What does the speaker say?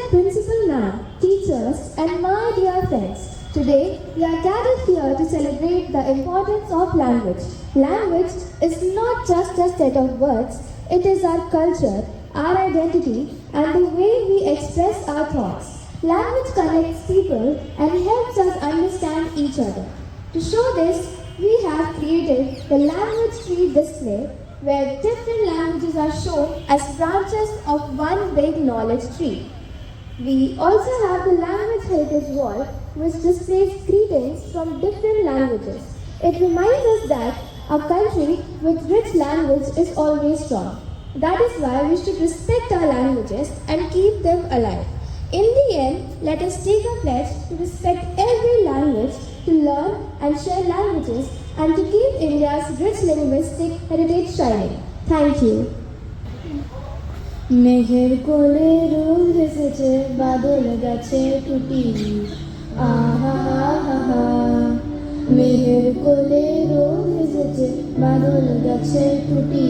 Principal Ma'am, teachers, and my dear friends. Today, we are gathered here to celebrate the importance of language. Language is not just a set of words, it is our culture, our identity, and the way we express our thoughts. Language connects people and helps us understand each other. To show this, we have created the Language Tree display where different languages are shown as branches of one big knowledge tree. We also have the Language Heritage Wall, which displays greetings from different languages. It reminds us that a country with rich language is always strong. That is why we should respect our languages and keep them alive. In the end, let us take a pledge to respect every language, to learn and share languages, and to keep India's rich linguistic heritage shining. Thank you. মেঘের কোলে রোদ হেসেছে বাদল গাছে টুটি আহা হা হা মেঘের কোলে রোদ হেসেছে বাদল গাছে টুটি